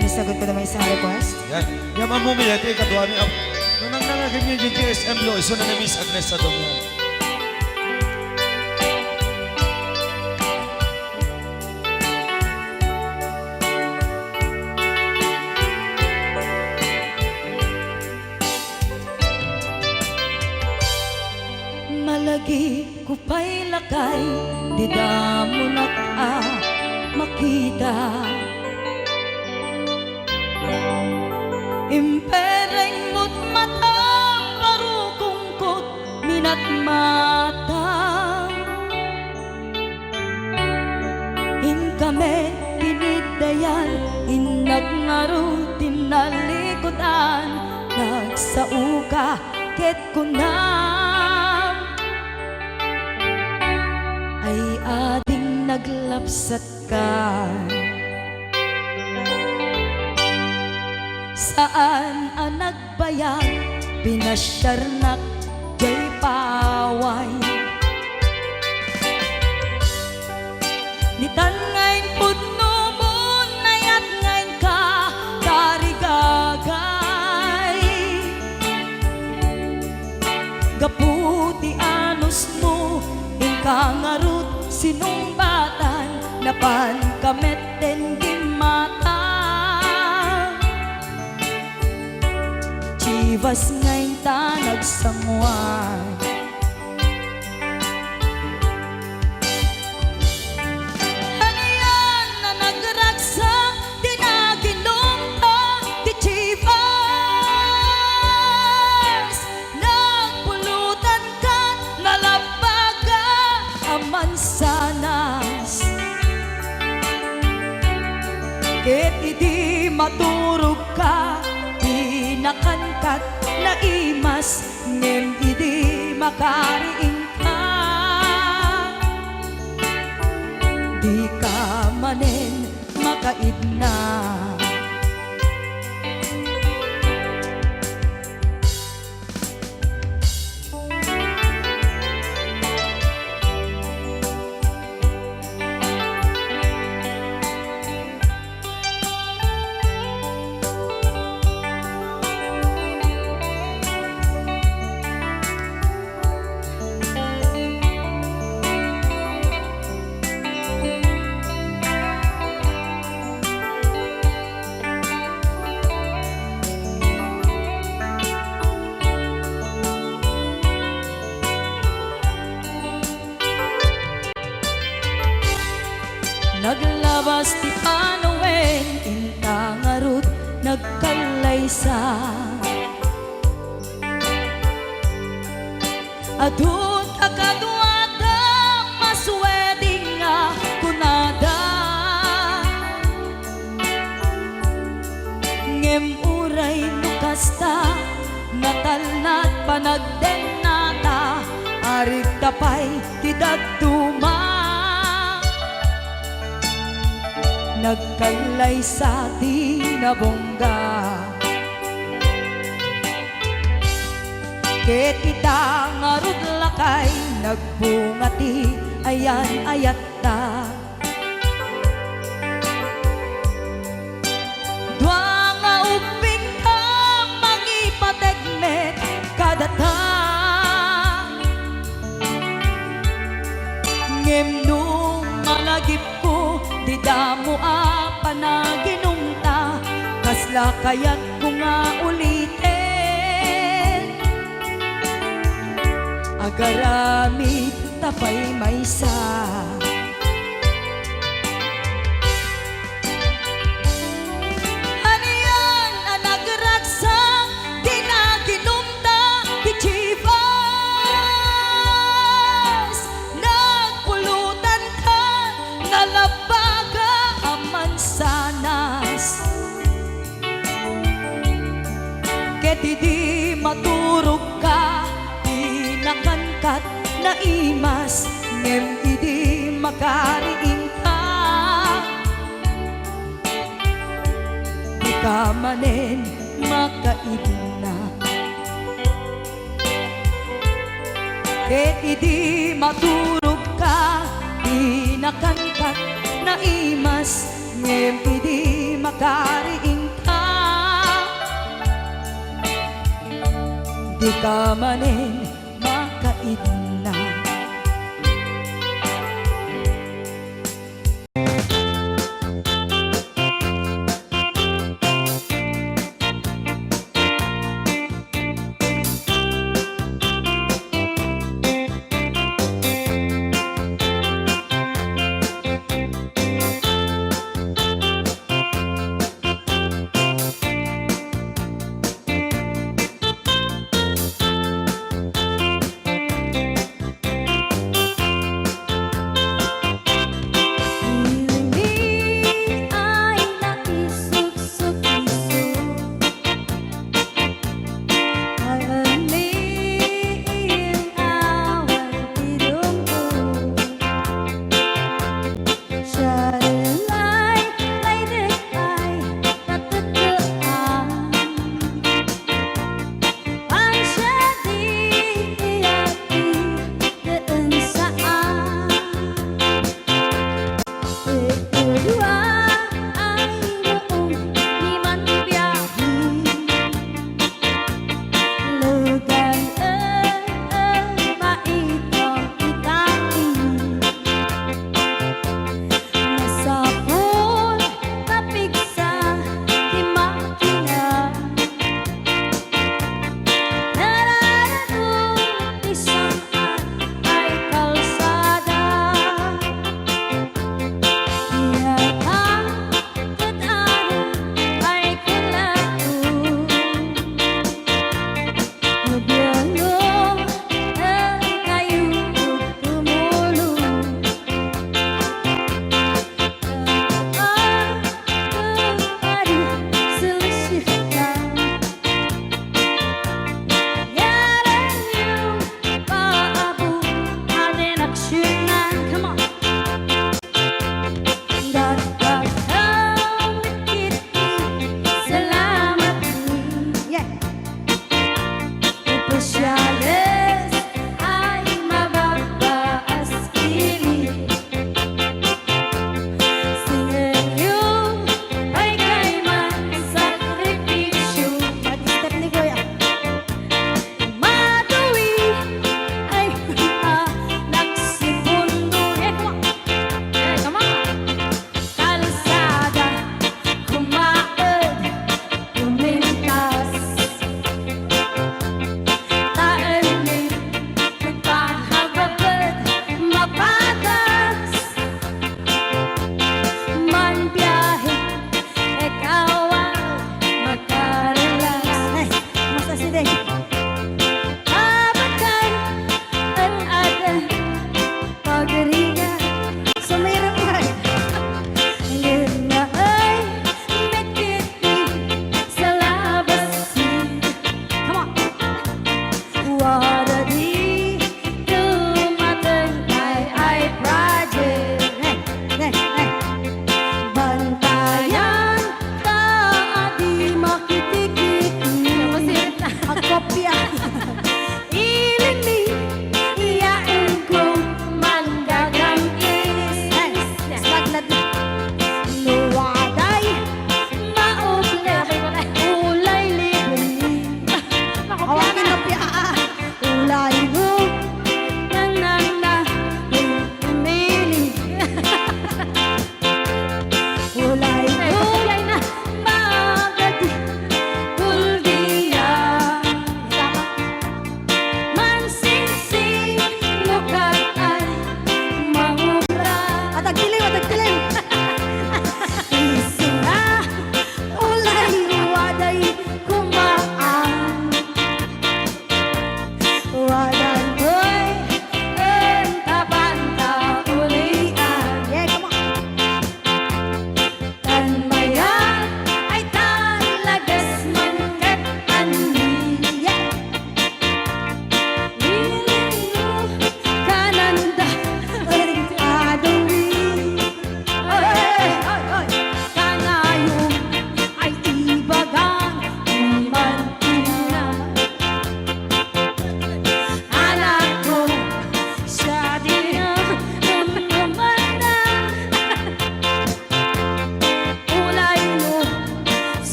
Yan, sagot ko naman isang request. Yan. Yan mamumili. Ito yung kadwa niya. Nung nangangagan niyo yung GSM lo, iso na Miss Agnes sa dong yan. Malagi ko pa'y lakay, di da mo na makita. Impereng mo't matang parukungkot minat mata. In kami pinidayan, in nagmarutin na likotan, nagsauka ket kunam ay ating naglapsat ka. Saan ang nagbayag, pinasyarnak jay paway. Nitan ngayon pudno mo, nayat ngayon ka karigagay. Gaputi anos mo, ingkangarut sinumbatan, napan kamet den gimata. Chivas ngayon ta nagsangwan. Ano yan na nagragsak, di na ginumpa, di Chivas. Nagpulutan ka, nalabaga, aman sanas. Ket idi maturog ka, nakankat na imas, ngem idi makariing ka. Di ka manen makaidna. Naglabas ti Panawen, intangarut nagkalaysa. Adun akaduada, masweding nga kunada. Ngem uray nukasta, natalnat panagdenata, arig tapay ti daduma. Nagkalay sa tinabongga. Ket ita ngarud lakay, nagbungati ayan ayat ta. Dua nga uping ka, mangipategmet kadata. Ngem nung malagip ko, di damo panaginumta, kasla kaya't ko nga ulitin. Agaramit tapay maysa. Ano yan ang nagragsak, di na ginumta, di Chivas. Nagpulutan ka, nalabaga, aman sanas. Ket idi maturog ka, di nakangkat na imas, ngem idi makariing ka. Di ka manen makaidna. Ket idi maturog ka, di nakangkat na imas, ngem idi makariing ka. Di ka manin makaidna.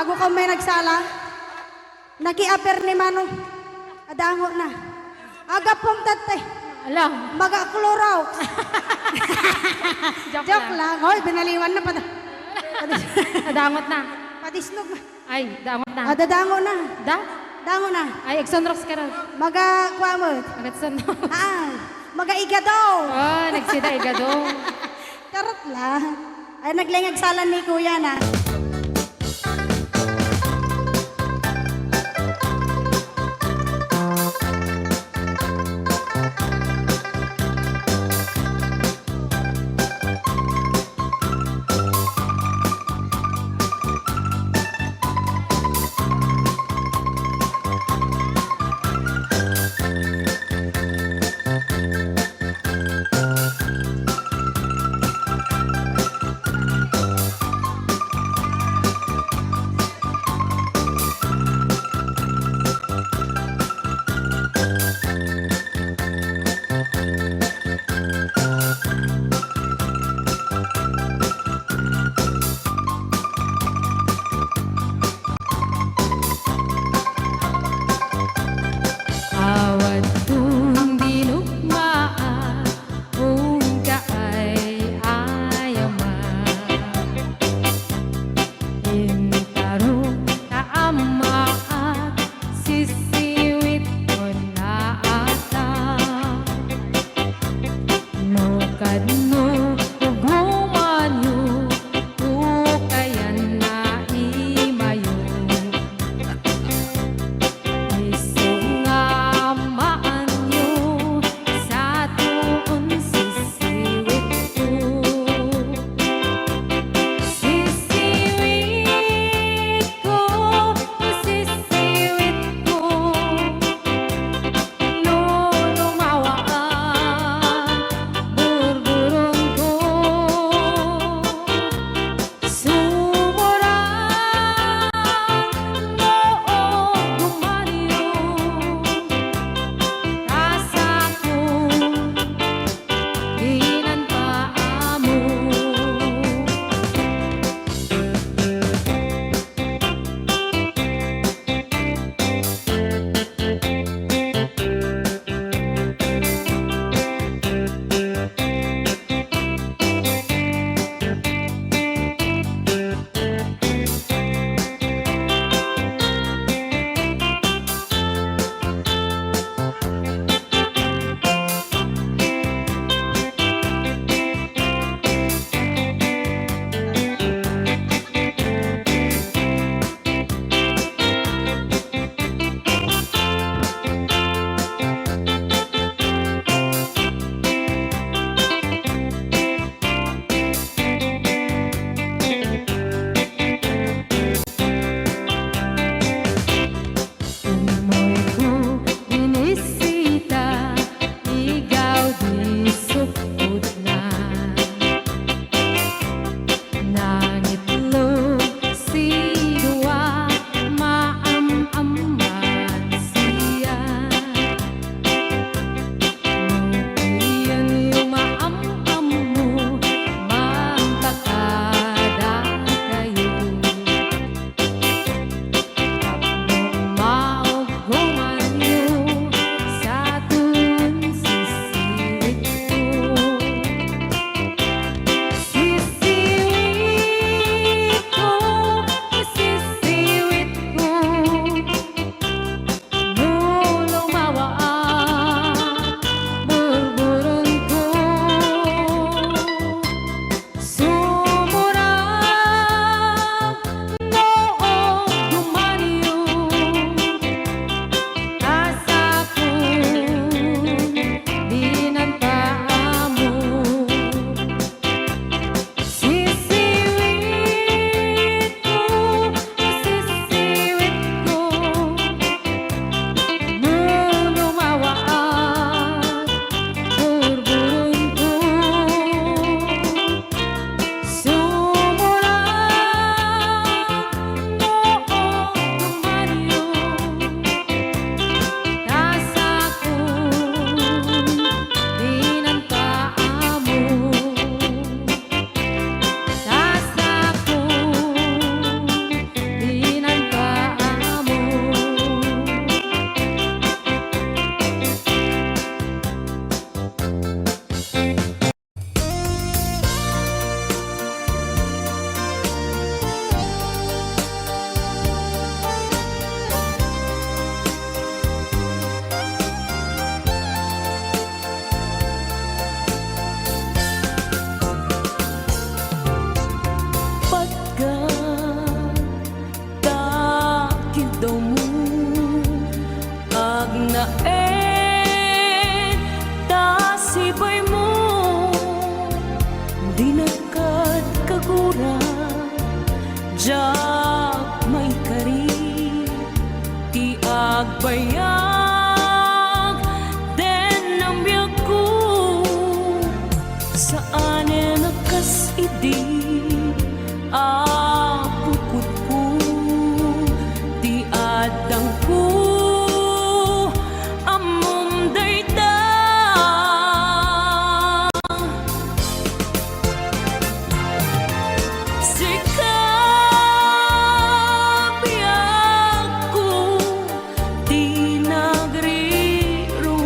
bago ka may nagsala. Naki-aper ni Manong. Adango na. Aga pong tatay. Alam, Maga-klorow. joke, Joke lang. Hoy, binaliwan na pa. Nadangot na. Padisnog na. Ay, dangot na. Dadango na. Da? Dango na. Ay, Exonrox ka rin. Maga-kwamot. Agatson. Maga-igadaw. Oh, nagsida igado. Karot lang. Ay, naglingag salan ni kuya na. Agbayag den ang biyak ko saan nakas idi apukot ko di adang ko amom dayta sikap biyak ko di nagriro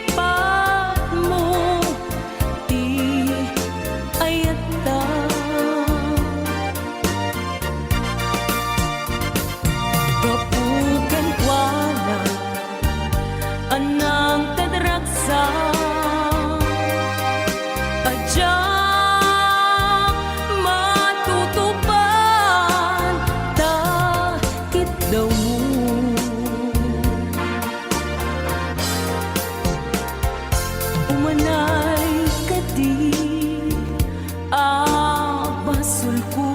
talinipat mo di ayata kapukan kuana anang tadragsa adya matutupan takit daw mo umanay kadi abasul ko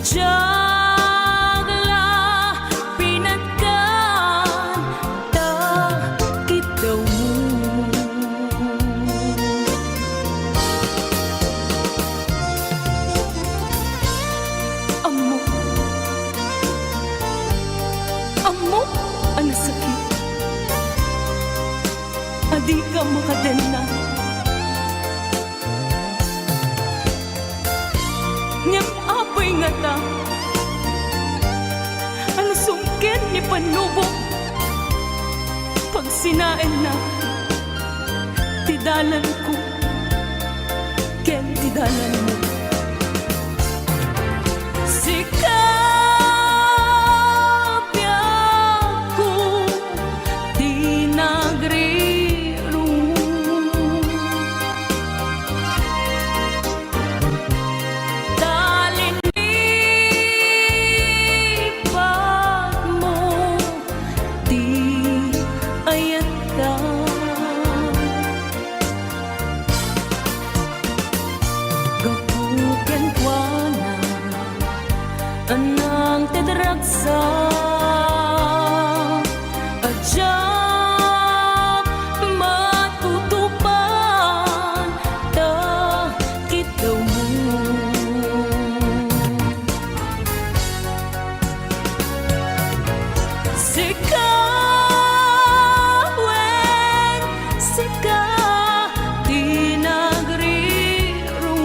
Jagla pinagkan takit daw mo Amo Amo ang sakit Adi ka makadena Ngem apay nga ta Ang sungkin ni panubo Pag sinain na Tidalan ko Ken tidalan mo Sikap ko Di nagriro talinipat mo di ayata gapuken kuana anang tedragsa adya matutupan takit daw mo Sikawen, sika di nagriro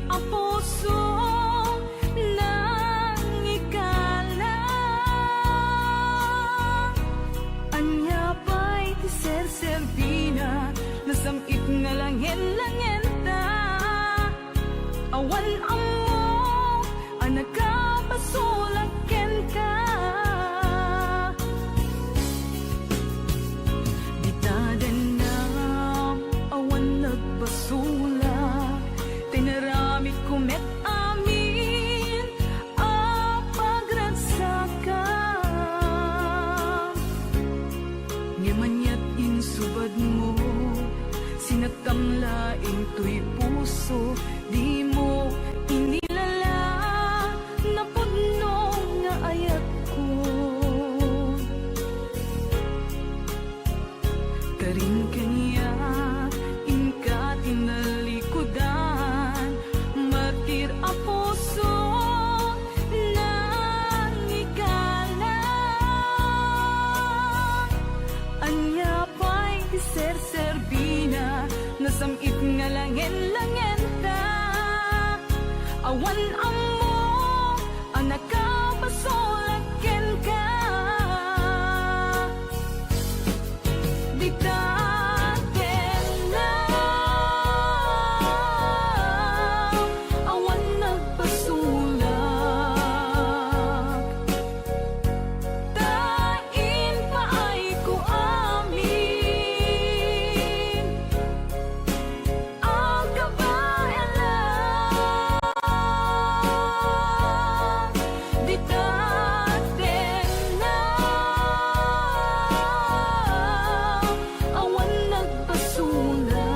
ang puso ng ikalang. Anya ba'y ti serserpina, nasamit nga langin-langenta. Awan amo, ang nagkapasulaken ka. Bitaden na, awan nagbasula, tinaramit kumet amin, pagragsakan. Ngemanyat insubad mo, sinatamlaing tuy puso, di mo inilala, napudno nga ayat ko. Karin kanya, inka tinalikudan, martir a puso ng ikalang. Anya pa'y di serserbina, nasamit nga langin-langenta. Awan amo, ang nakapasulaken ka. Di taten na, awan nagpasulak. Tain pa ay ko amin, ang kabayan lang. Di taten na, awan nagpasulak.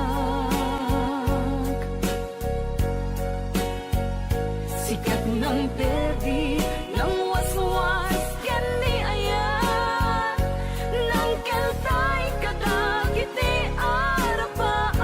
Sikat ng perdi, ng waswas, yan ni ayan, ng keltay kadagiti arapaan.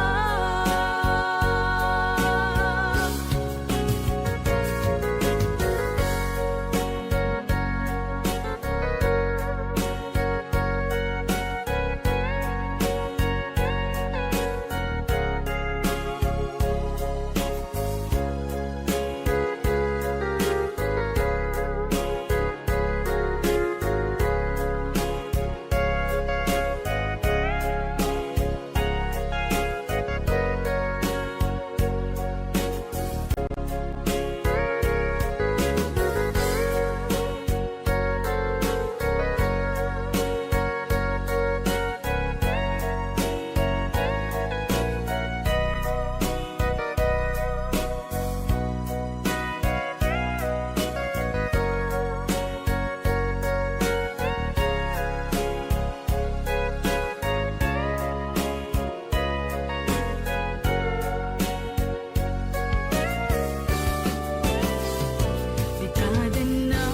Bitaden na,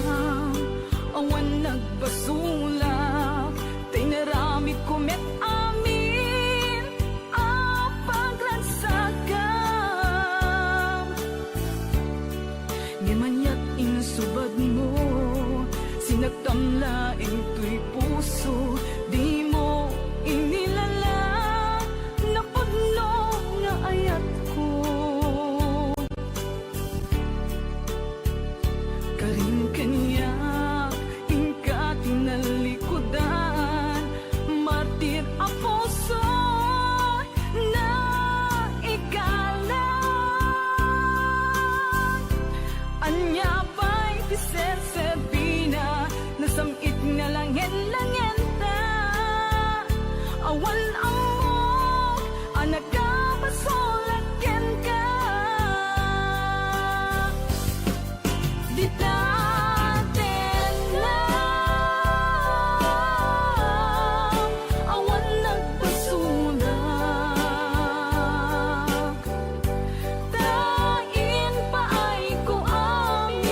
awan nagbasulak, tinaramit kumet amin, ang pagragsakan. Ngemanyat insubad mo, sinagtamlaing tuy puso, di mo inilala, napudno nga ayat ko. Karin kanya, inka tinalikudan, martir a puso na ikalang. Anya ba'y di serserbina, nasamit nga langin-langenta. Awan amo, ang nagkapasulaken ka. Di taten na, awan nagpasulak. Tain pa ay ko amin,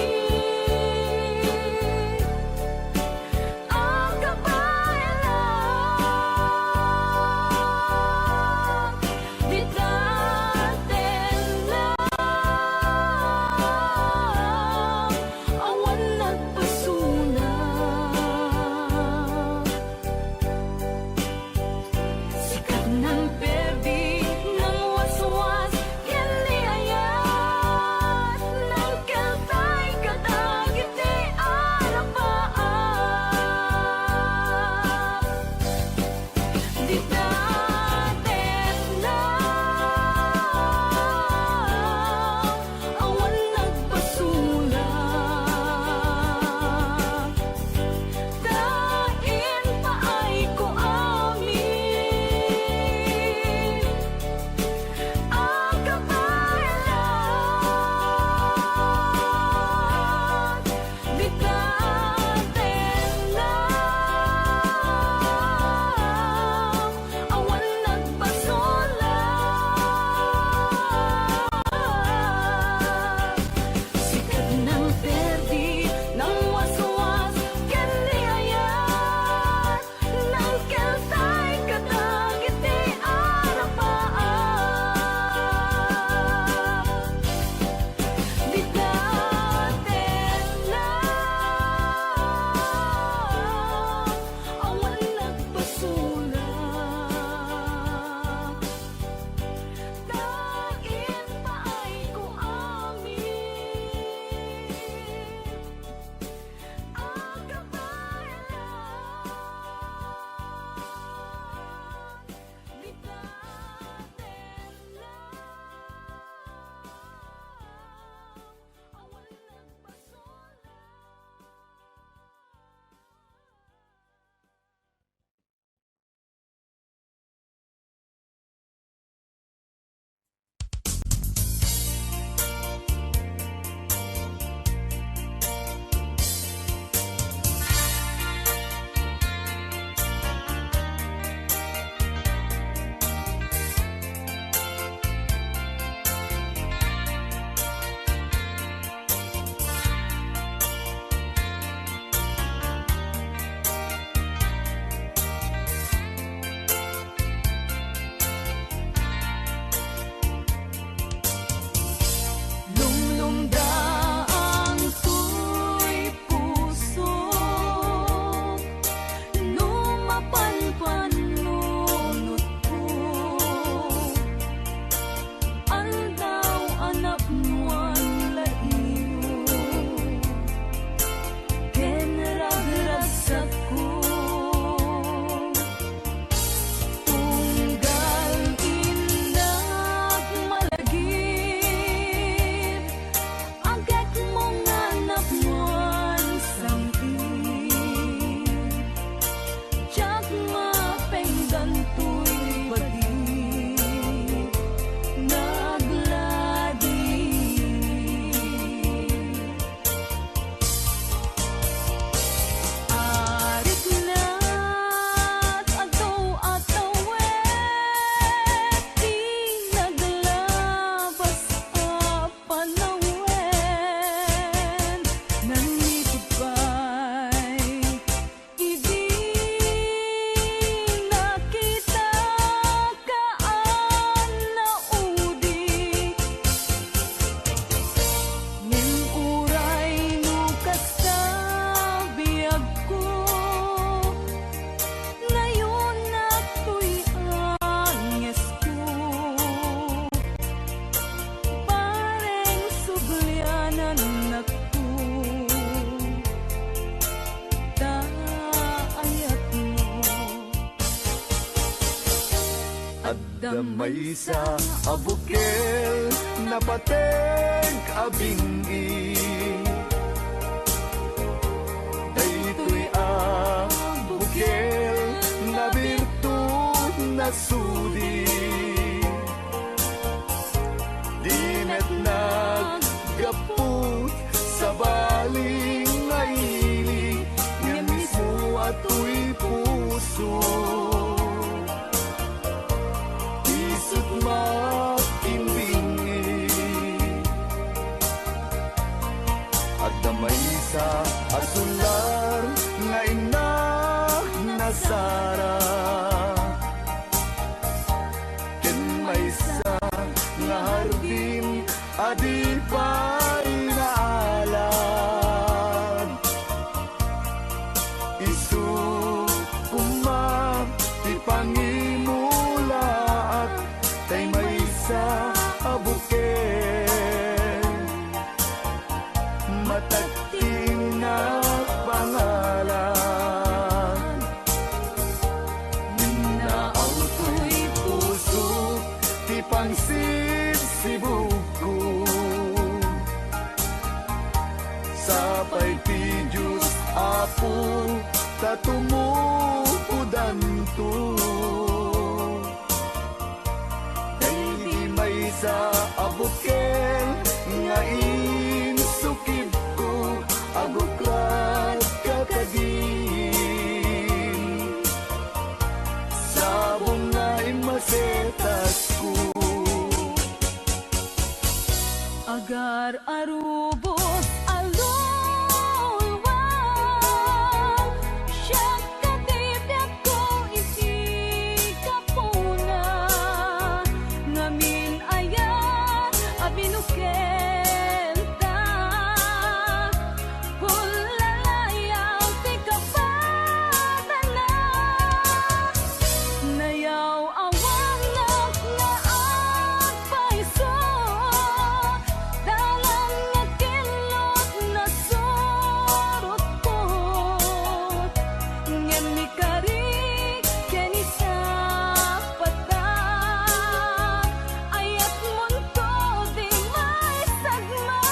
Damay sa abukel na pateng abingi Daytoy abukel na birtud na sudi Dimet naggaput sa baling naili Nga mismo ato'y puso Isut makimbingi At damay sa asular nga inak na sara Ken may sa nga hardin adi pa'y naalad Isu kumam ti pangimula at tay may sa abuken matagting na pangalan Minaaw to'y puso ti pangsibsibuko Sapay ti Diyos Apo tatumukudan to Dahil may sa abukel nga insukib ko aguklat kakadin Sabong nga imasetas ko Agar arubos alulwang Siya katibyak ko iti kapuna Ngamin ayan abinukenta Kulalayaw ti kapatana Nayaw awang naklaan paiso Dalang nga kilot na sorot ko Ngem ni karik ken isa pata Ayat munto di may sagmat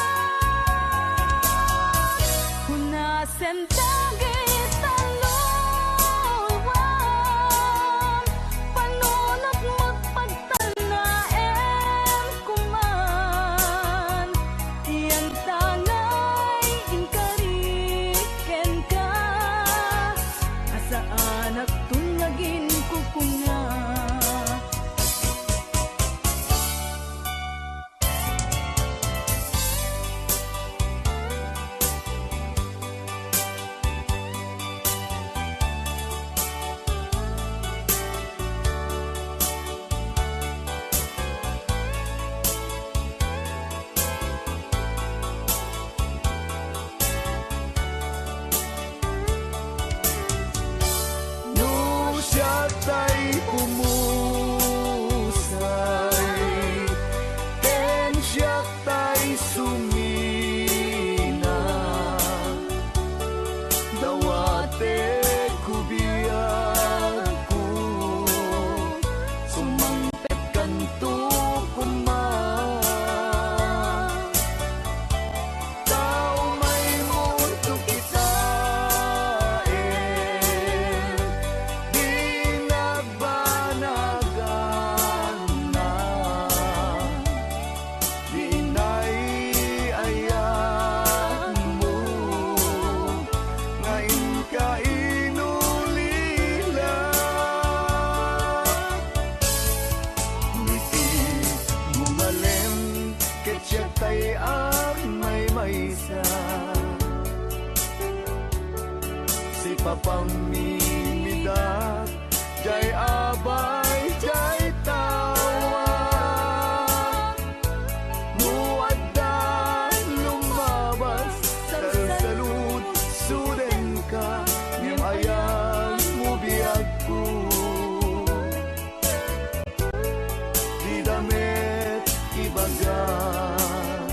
Hunasen dagit talawang Panunot mo't pagtanaem kuman Iyan tangay inkariken ka Asaan at tunagin kukuna No siya tay pumusay Ken siya tay sumina Dawate kubiyag ko Sumangpet kanto kuman Tao may mundo kitain Di nagbanagan na Di naiayan mo Ngayon ka inulila Ngiti bumalem Ketya tay may maysa Si papamimidak Jay abay jay tawa Muaddan lumabas Salsalud suden ka Ngem ayan mo biyag ko Di damit ibagan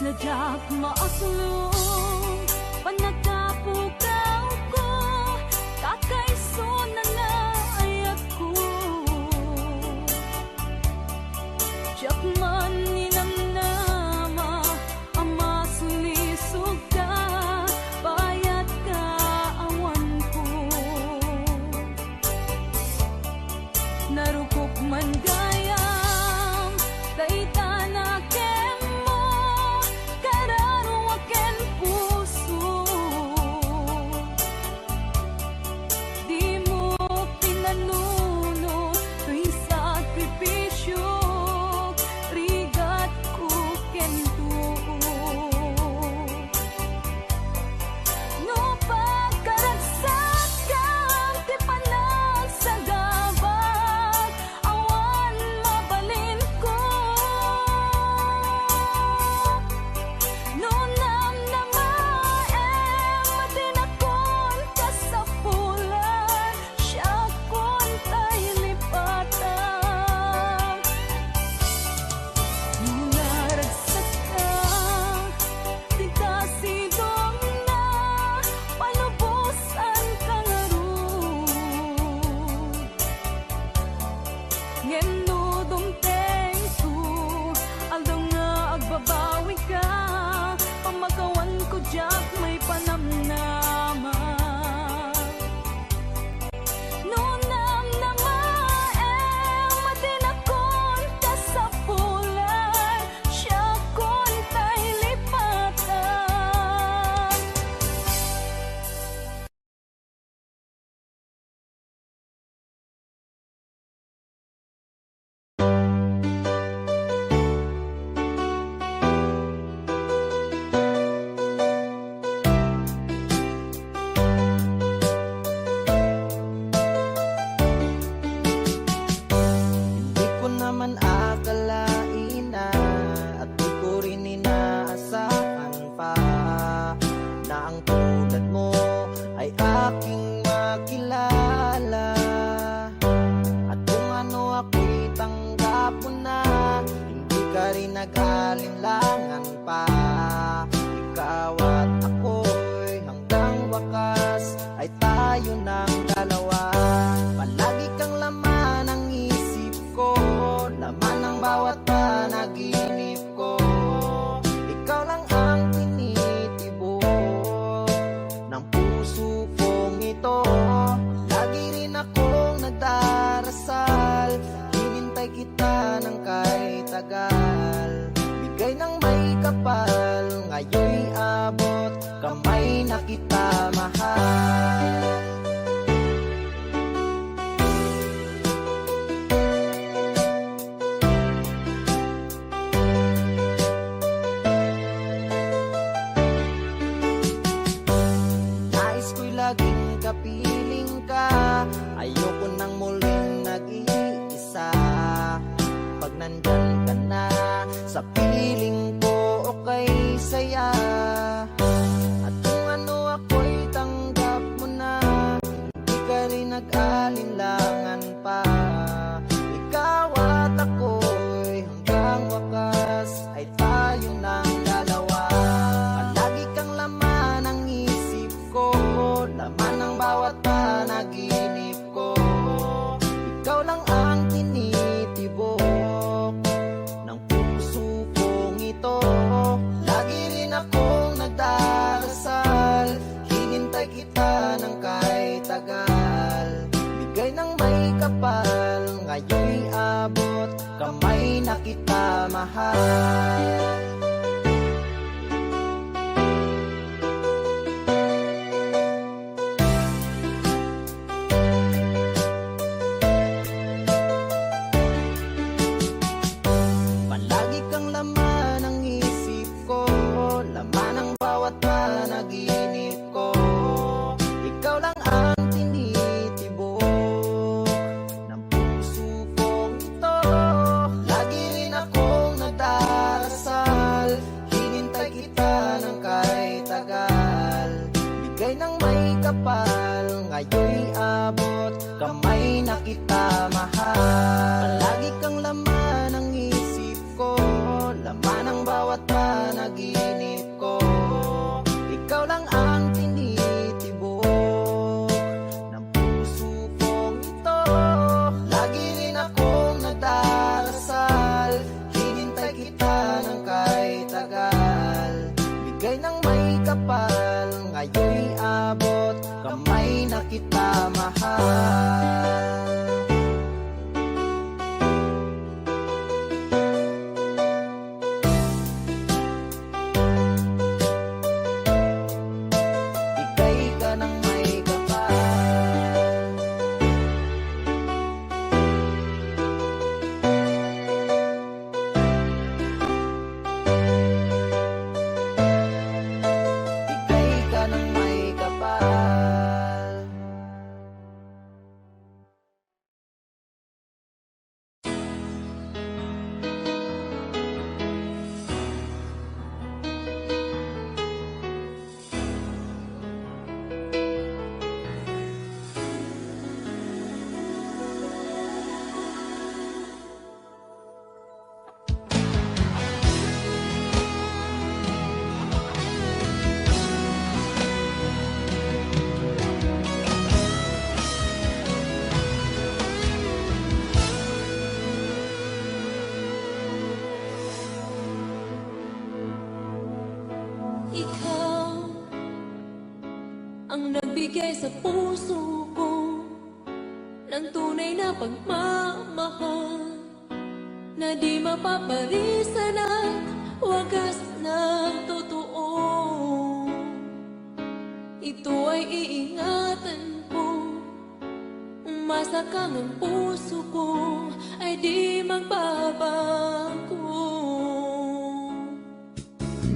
na jak maasulong panagkapukaw ko kakaiso na nga ay ako jak man ninamnama ama sulisog ka bayat ka awan ko narukok man gayam dayta na kemo kararo aken puso di mo pinanuno tuwing sakripisyo rigat ko kento no pagkaragsak kang ti panagsagabag awan mabalin ko no namnamaem matinakon ka sa pulan siya kon tay lipatan naragsak ka di kasidong na panubusan ka nga ron ngendo dumteng ko aldaw nga agbabawi ka pamagawan ko jak may panamnama no namnamaem matinakon ka sa pulan siya kon tay lipatan Di ko naman akalain na at di ko rin inaasahan pa na ang tulad mo ay aking makilala at kung ano ako'y tanggap mo na hindi ka rin nag-alinlangan pa ikaw at ako'y hanggang wakas ay tayo ng dalawa palagi kang laman ng isip ko laman ng bawat panaginip ko ikaw lang ang tinitibok ng puso kong ito lagi rin akong nagdarasal hinintay kita ng kahit tagal bigay ng may kapal ngayon'y abot kamay na kita mahal Nais ko'y laging kapiling ka ayoko nang muling nag-iisa pag nandyan ka na sa piling ko okay saya at kung ano ako'y tanggap mo na hindi ka rin nag-alinlangan pa ikaw at ako'y hanggang wakas ay tayo ng dalawa palagi kang laman ng isip ko laman ng bawat panaginip ko ikaw lang ang tinitibok ng puso kong ito lagi rin akong nagdarasal hinintay kita ng kahit tagal bigay ng may kapal ngayon'y abot kamay na kita mahal palagi kang laman ng isip ko laman ng bawat panaginip ko ikaw lang ang tinitibok ng puso kong ito lagi rin akong nagdarasal hinintay kita ng kahit tagal bigay ng may kapal ngayon'y abot kamay na kita mahal palagi kang laman ng isip ko laman ng bawat panaginip ko. Ikaw lang ang tinitibok ng puso kong ito. Lagi rin akong nagdarasal, hinintay kita ng kahit tagal. Bigay ng may kapal, ngayon'y abot, kamay na kita mahal. Bigay ka ng may kapal. Bigay ka ng may kapal. Ikaw ang nagbigay sa puso ko ng tunay na pagmamahal na di mapaparisan at wagas na totoo. Ito ay iingatan ko, masakang ang puso ko ay di magbabago.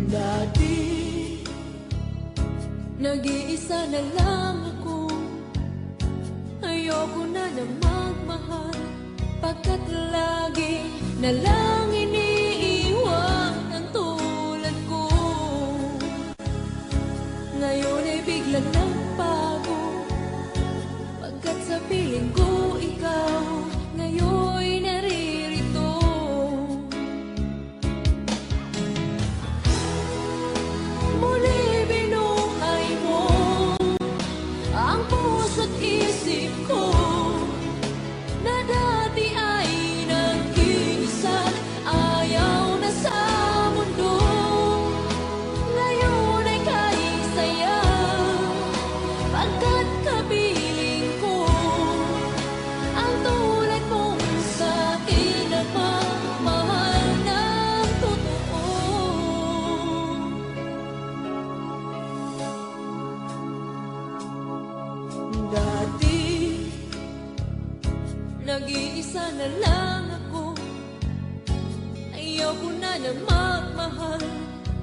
Dati nag-iisa na lang ako, ayoko na magmahal, pagkat lagi na lang iniiwan ang tulad ko. Ngayon ay biglang nagbago, pagkat sa piling ko ikaw ngayon'y naririto. Muli binuhay mo ang puso't isip ko na dati ay nag-iisa, ayaw na sa mundo. Ngayon ay kahit saya, pagkat kapiling ko ang tulad mong sa'kin nagmamahal ng totoo. Dati nag-iisa na lang ako, ayoko na magmahal,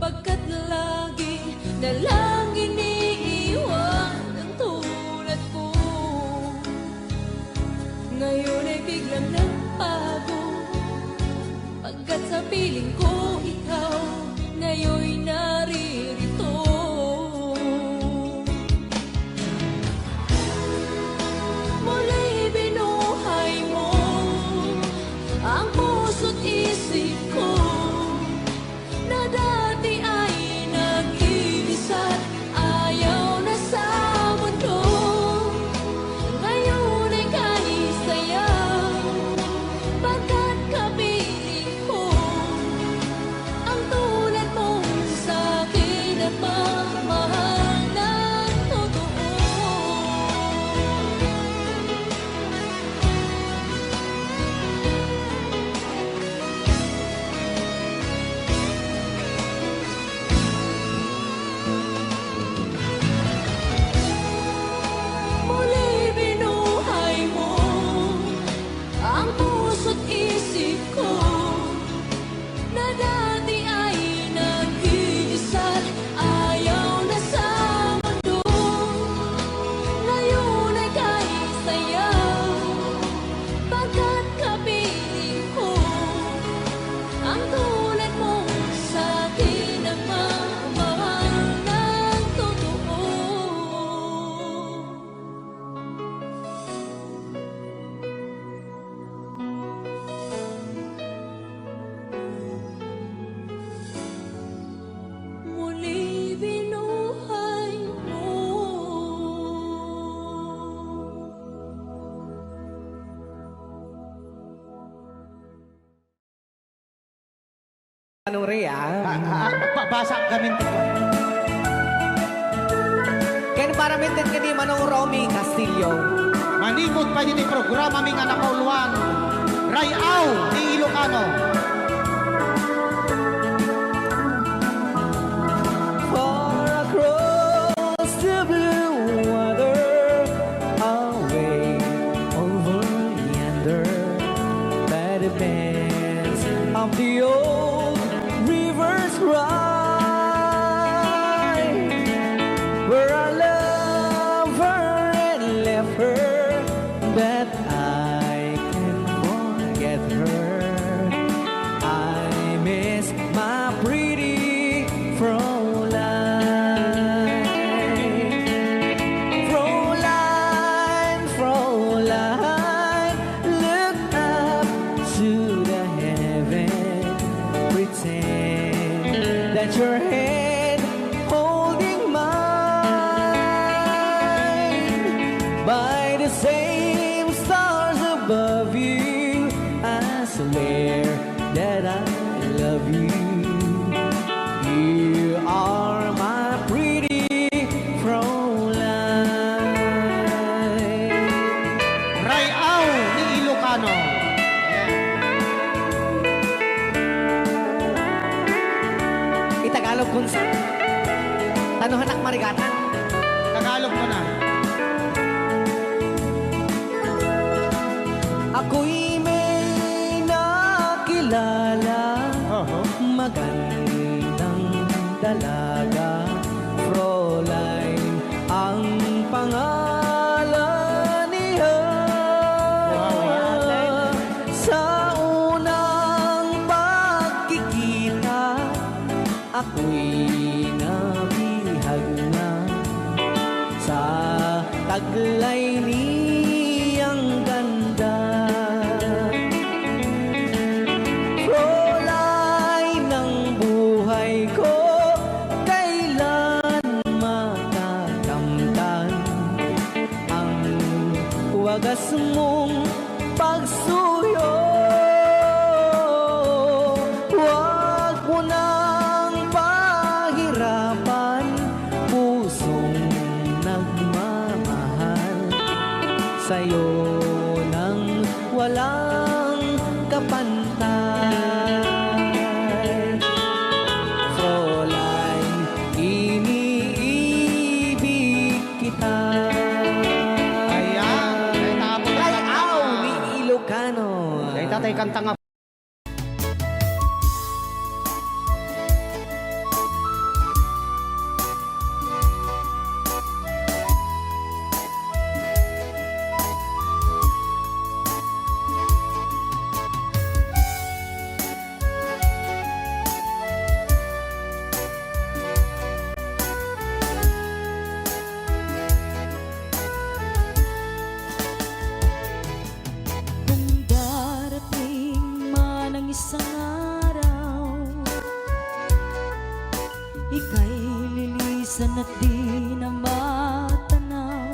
pagkat lagi na lang iniiwan ang tulad ko. Ngayon ay biglang nagbago, pagkat sa piling ko ikaw ngayon'y naririto. Muli binuhay mo ang puso't isip ko na dati ay nag-iisa't ayaw na sa mundo. Ngayon ay kahit saya, pagkat kapiling ko Anong Ria? Basa kami. Ken para mintin ka di Manong Romy Castillo. Manikot pa din programa ming anak kauluan. Rayaw ni Ilocano. Far across the blue water, away over yonder, by the banks of the old rivers ride, where I love her and left her, but I can't forget her. I miss my pretty Fräulein. Fräulein, Fräulein, look up to the heaven, pretend that your hand holding mine. By the same stars above you, I swear that I love you. You are my pretty Fräulein. Rayaw ni Ilocano. Itagalog kung sa Tanuhan ak marigatan. Tagalog mo na. Ako'y may nakilala, magandang dalaga, Fräulein ang pangalan niya. Sa unang pagkikita, ako'y nabihag na sa taglay niyang ganda. Fräulein ng buhay ko, kailan matakamtan ang wagas mong pagsuyo. Huwag mo nang pahirapan pusong nagmamahal sa'yo nang walang kapantay. Fräulein, iniibig kita. Ayan. Ay, tapos na. Rayaw ni Ilocano. Ay, tatay kanta nga. Kung darating man ang isang araw, ika'y lilisan at di na matanaw.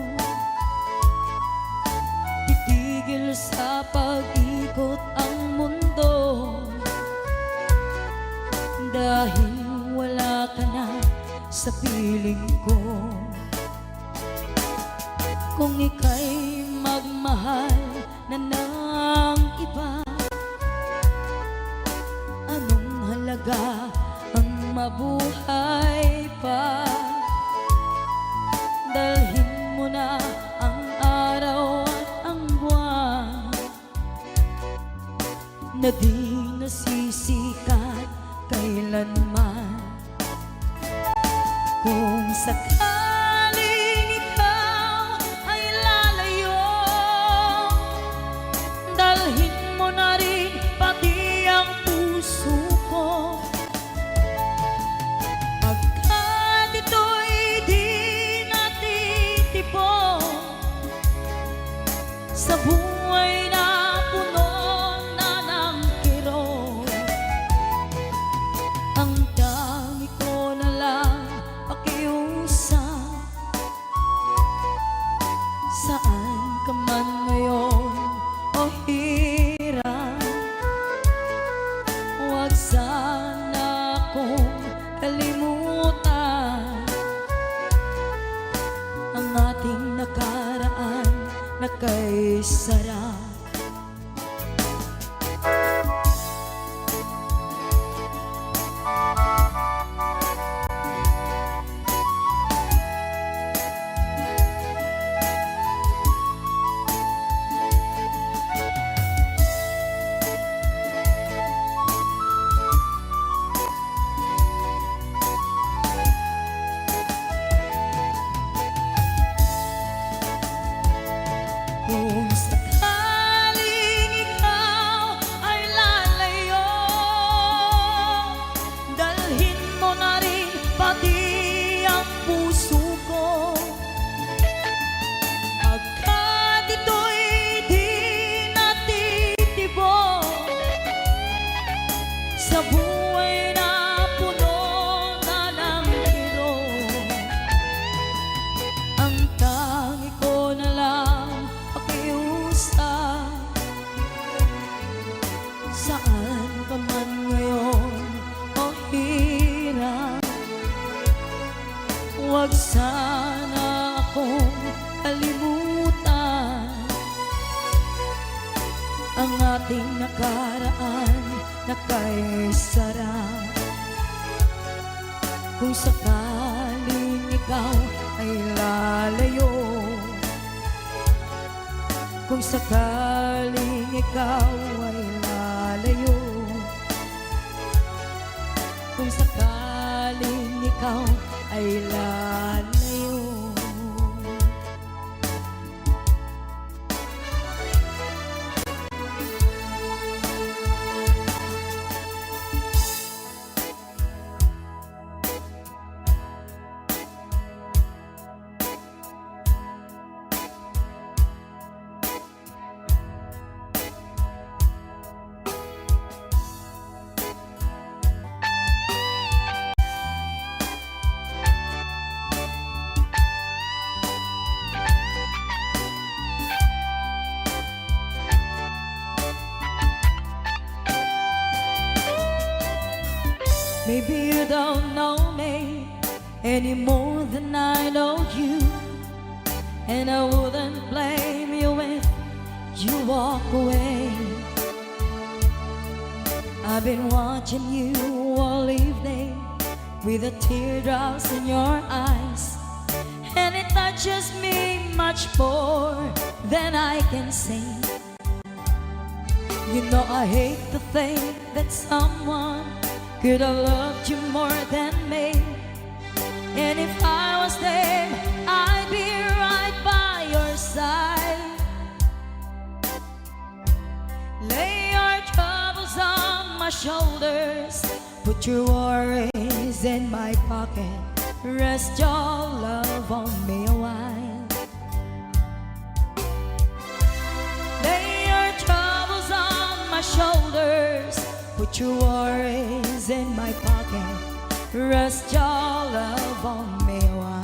Titigil sa pag-ikot ang mundo, dahil wala ka na sa piling ko. Kung ika'y magmahal na ng iba, anong halaga ang mabuhay pa? Dalhin mo na ang araw at ang buwan na di nasisikat kailanman. Kung sakaling ikaw ay lalayo, dalhin mo na rin pati ang puso ko. Pagkat ito'y di natitipon sa buhay na puno na ng kirot. Ang dami ko na lang pakiusap, saan ka man ngayon o hirap, huwag sana kalimutan ang ating nakaraan na kay sarap. Kung sakaling ikaw ay lalayo, dalhin mo na rin pati ang puso ko. Pagkat ito'y di natitibo sa buhay na puno na ng hirap, ang tangi ko na lang pakiusap. Saan ka man ngayon o hirap, huwag sana akong kalimutan ang ating nakaraan na kay sarap. Kung sakaling ikaw ay lalayo, kung sakaling ikaw ay lalayo, kung sakaling ikaw ay lalayo. Maybe you don't know me any more than I know you, and I wouldn't blame you if you walk away. I've been watching you all evening with the teardrops in your eyes, and it touches me much more than I can say. You know I hate to think that someone could have loved you more than me, and if I was there, I'd be right by your side. Lay your troubles on my shoulders, put your worries in my pocket, rest your love on me a while. Lay your troubles on my shoulders, put your worries in my pocket, rest your love on me a while.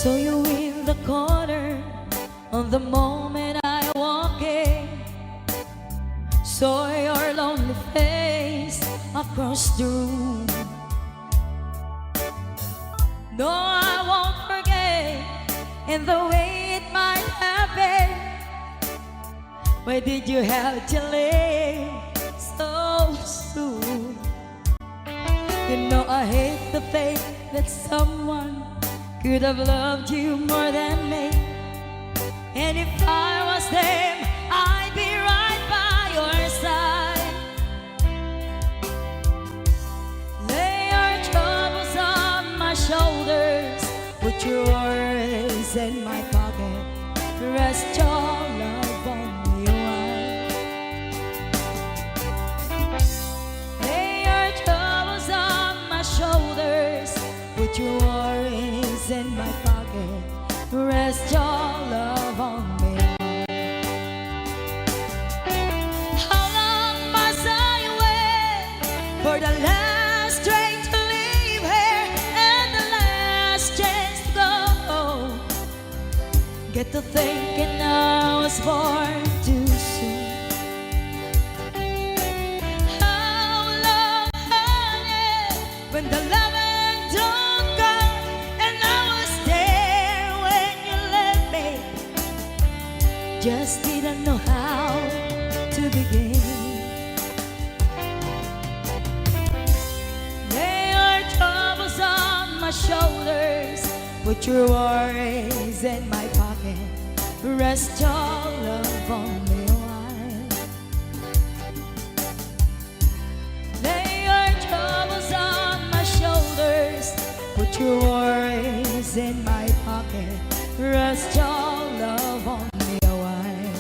So you in the corner on the moment I walk in, saw your lonely face across the room. No, I won't forget in the way it might have been. Why did you have to leave so soon? You know I hate the faith that someone could have loved you more than me, and if I was them, I'd be right by your side. Lay your troubles on my shoulders, put your worries in my pocket, rest your love on me a while. Lay your troubles on my shoulders, put your worries in my pocket, rest your love on me. How long must I wait for the last train get to thinking I was born too soon. How long, honey, when the loving don't come, and I was there when you left me. Just didn't know how to begin. Lay your troubles on my shoulders, put your worries in my pocket, rest your love on me a while. Lay your troubles on my shoulders, put your worries in my pocket, rest your love on me a while.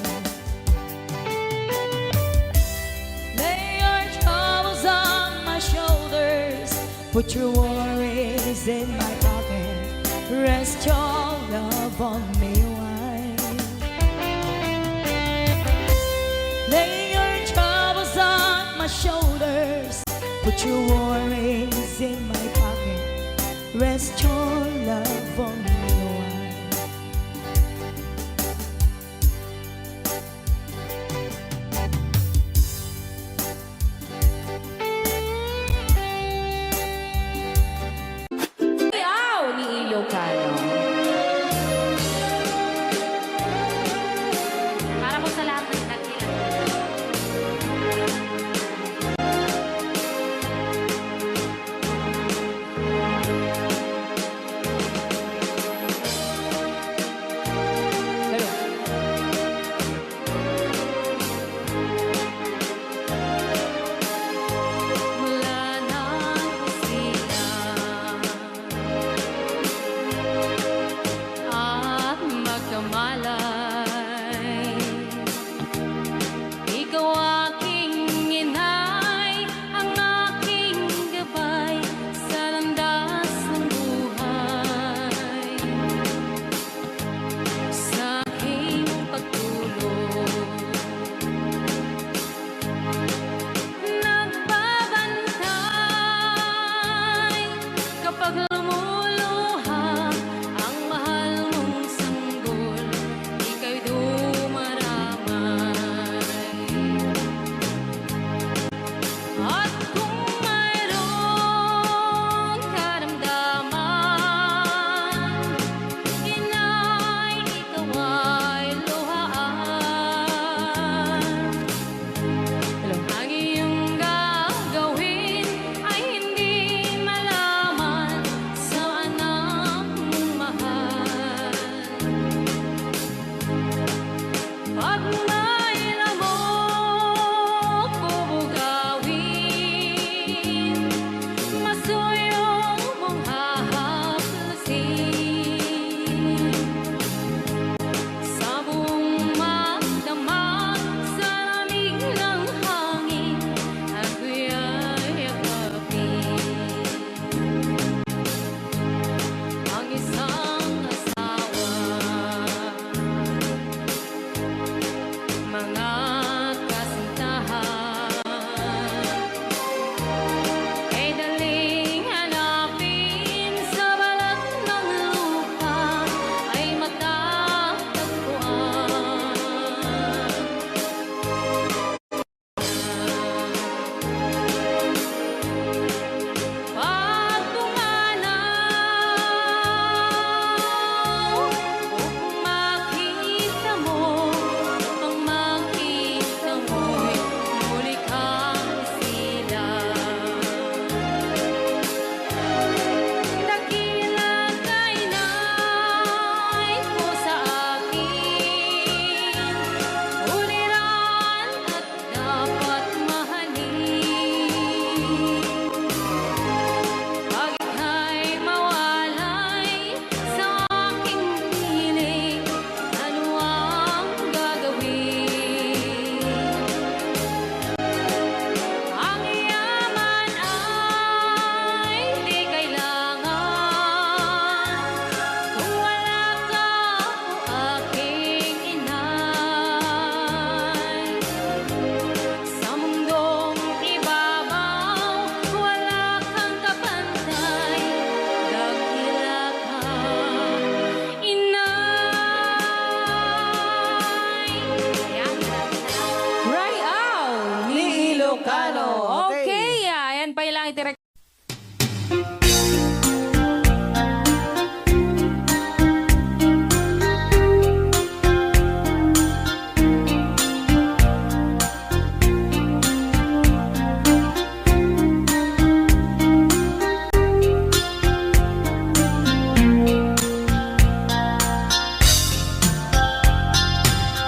Lay your troubles on my shoulders, put your worries in my pocket, rest your love on me a while. Lay your troubles on my shoulders, put your worries in my pocket, rest your love on me a while. Aw, ni Ilocano. Para po sa lahat ng nagkilala.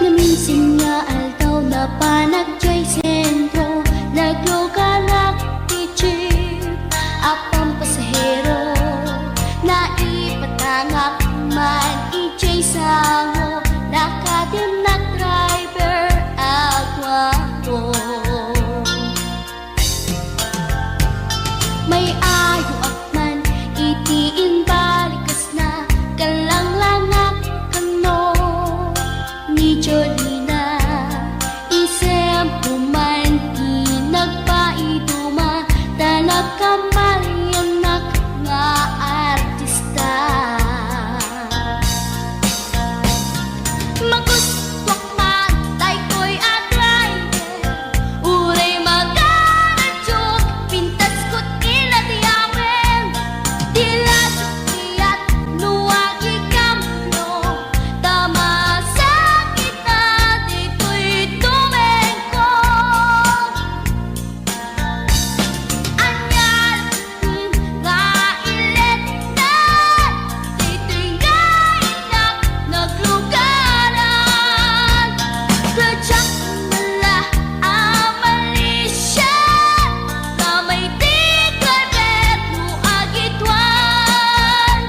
Naminsin nga aldaw na panagjay sentro, nagluganak ti jeep, apang pasahero, naipatangak man ijay sango, nakadinak driver agwapo. May ayo akman itiin balikas na kalanglanak kano ni Jolina, isem pumanti nagpaiduma, tanak kamalianak nga artista. Magustwak man tay ko'y atrayer, uray magaradyok, pintas ko't iladiyawen, dilat tiyat nuwagi kamno, tama sa kita dito'y tumengko. Anyal nga ilet na, dito'y gainak naglugaran, kadyak mala amalisya, kamay di kalbet mo agitwan.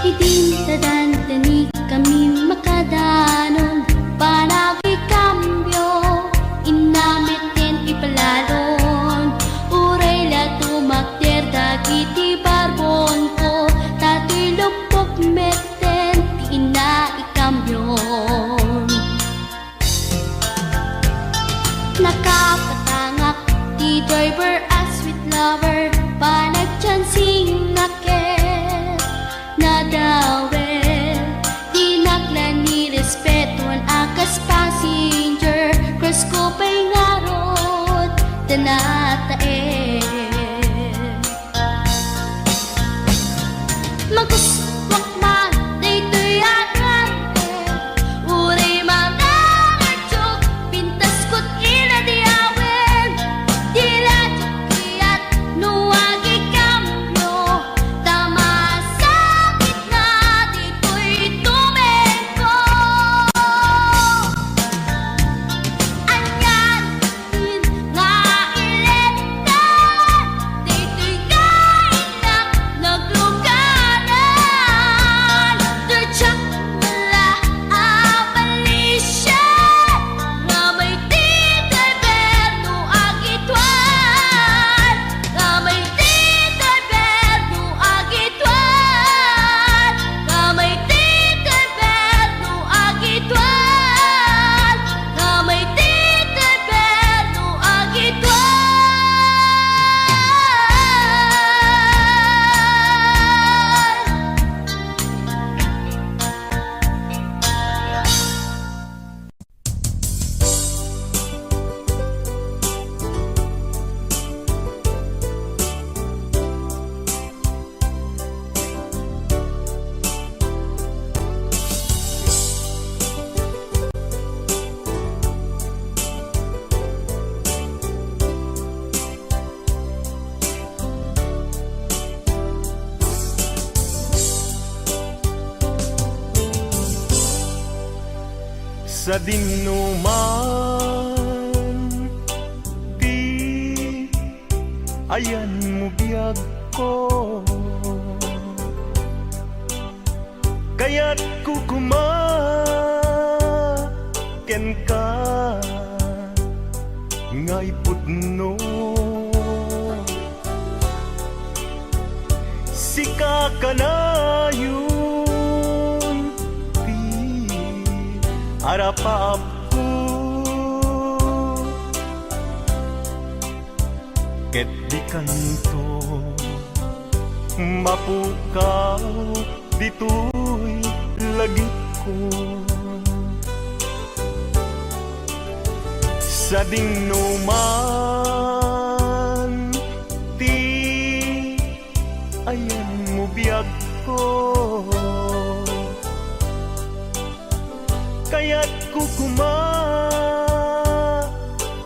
Idintadantani kami makadanon, panagi kambyo, inamitin ipalalon, uray la tumakder dagiti barbon ko, tato'y lupok meten ti ina ikambyon. Nakapatangak ti driver as sweet lover, panagchansing naket nadawel, tinaklan ni respetuan akas passenger, cross ko pa'y ngarot tanatae. Maguswak man daytoy agrante, uray magaradyok, pintas ko't iladiyawen, diladyak kiyat nuwagi kamno, tama sa gitna dito'y tumengko. Anyan nga ilet na, dito'y kainak naglugaran, tadyak mala amalisya, nga may di driver agitwan, nga may di driver agitwan, nga may di driver agitwan, nga may di driver agitwan. Sa dinuman di ayan mo biyag ko, kaya't kukumaken ka ngay putno, sika ka na yun harapap ko ket di kanto mapukaw dito'y lagi ko sa dingnuman ti ayan mo biyag ko kaya't kukuma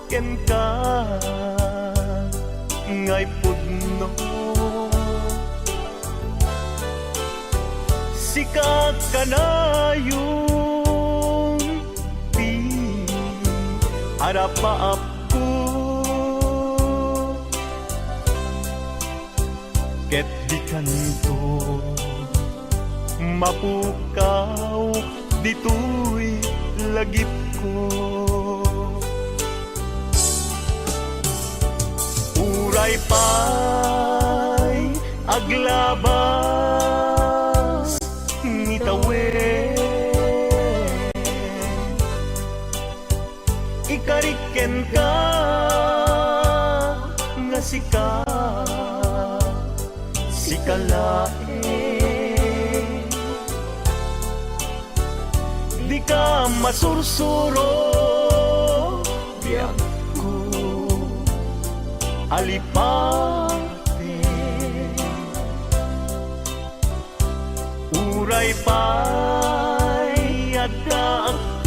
ken ka ngay pudno sikak kanayong ti harapaap ko ket di kanto mapukaw dito'y lagip ko uray pa'y aglabas ngitawe ikariken ka nga sikalae di ka masursuro biyak ko alipate uray pa'y adakun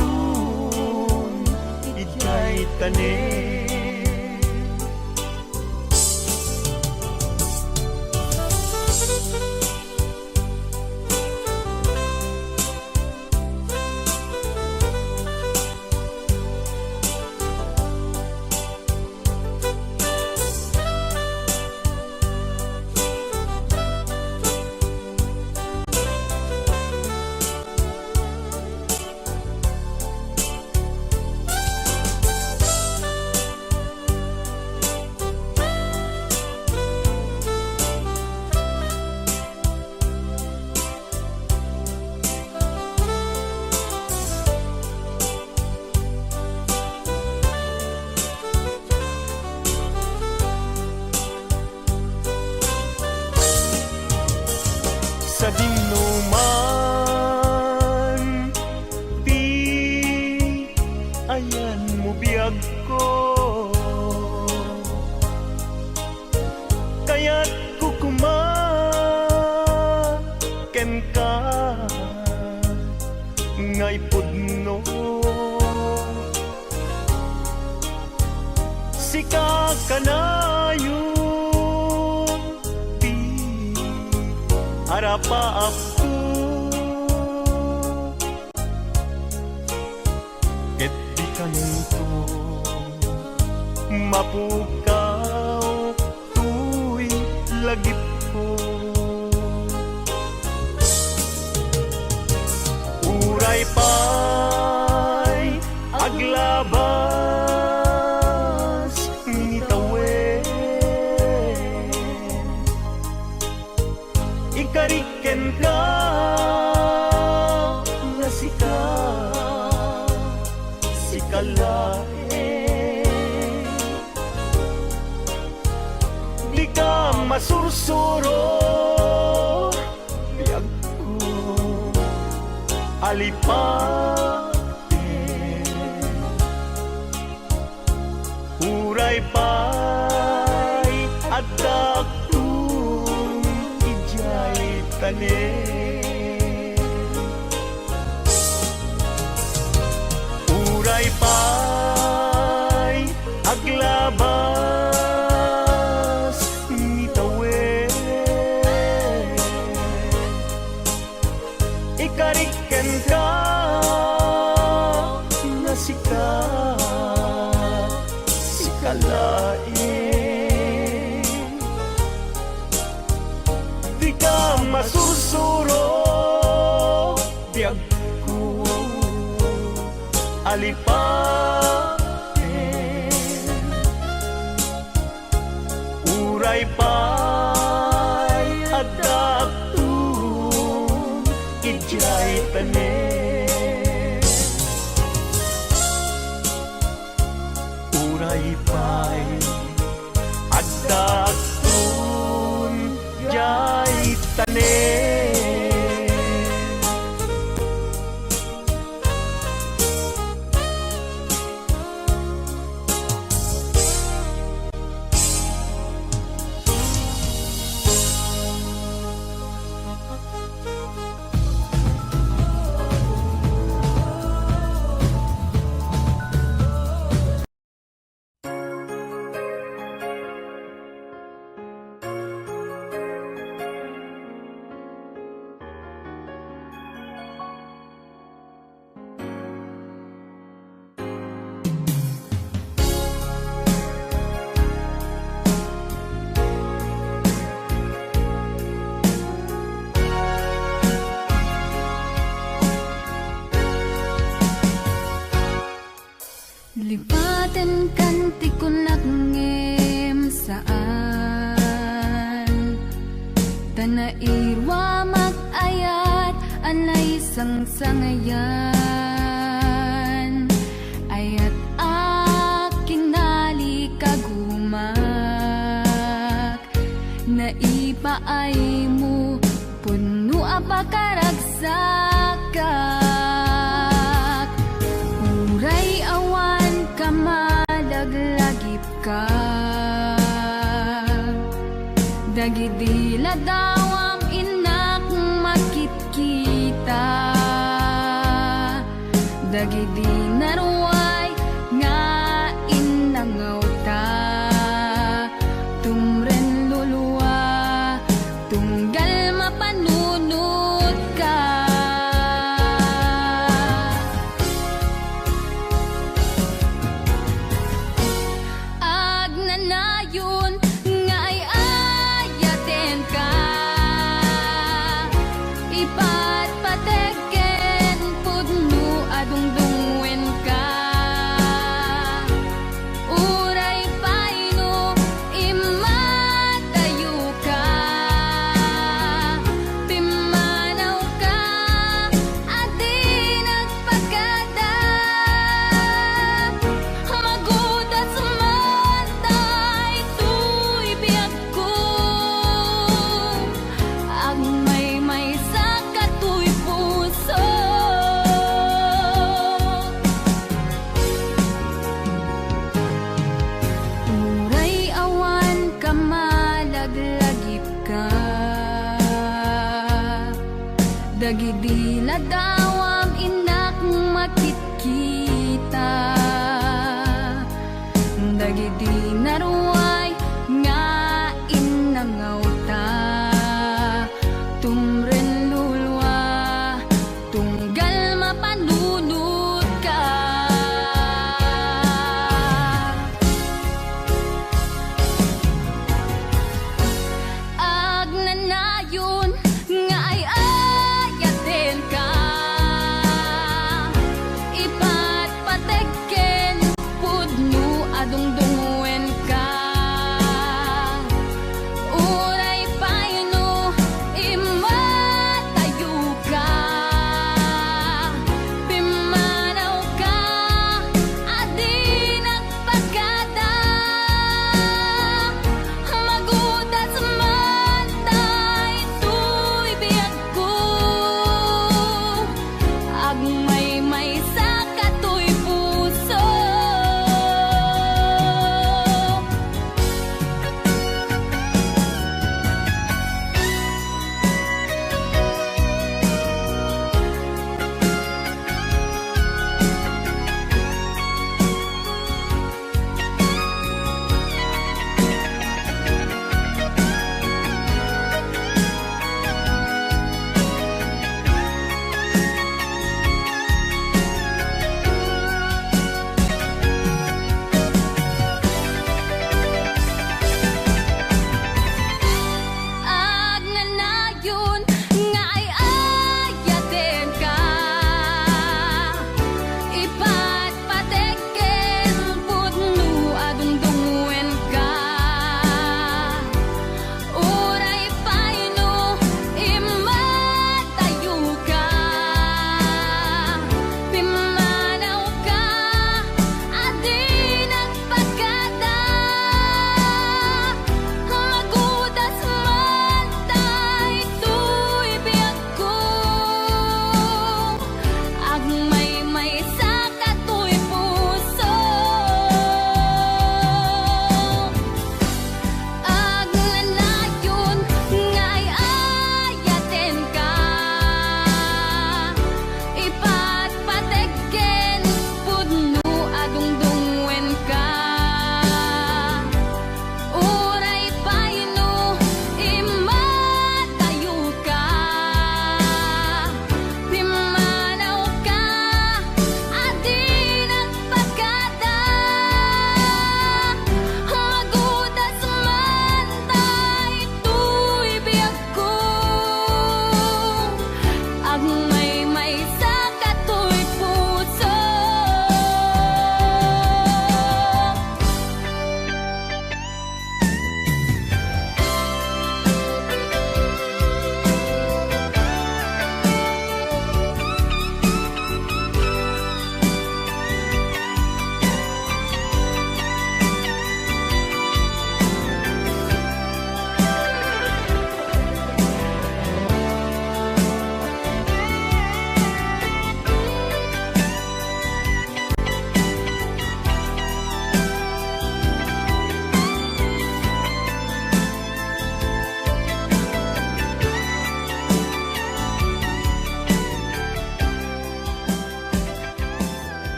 ijay tanin sa dingnuman ti ayan mo biyag ko kaya't kukuma ken ka ngay pudno sika kanayo harapaap ko ket di kanto mapukaw tu'y lagip ko uray pa'y aglabas ngitawen ikariken ka nga sikalae di ka masursuro biyag ko alipate uray pa'y adakun ijay tanin uray pa'y aglabas ngitawen ikariken ka nga sikalae di ka masursuro biyag ko alipate uray pa'y adakun ijay tanin Lipaten kanti ko nakngem saan Tanairwa mag-ayat anay sang-sangayan Ayat aking nalikagumak Naipaay mo puno apakaragsakak Uray awan ka malaglagip ka Dagidila daw ang inak makitkita Dagidi naruay nga inangaw ta Tumren luluwa tunggal mapanunot ka Agnanayon nga ay ayaten ka Ipatpateken pudno adungdungwen ka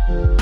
Thank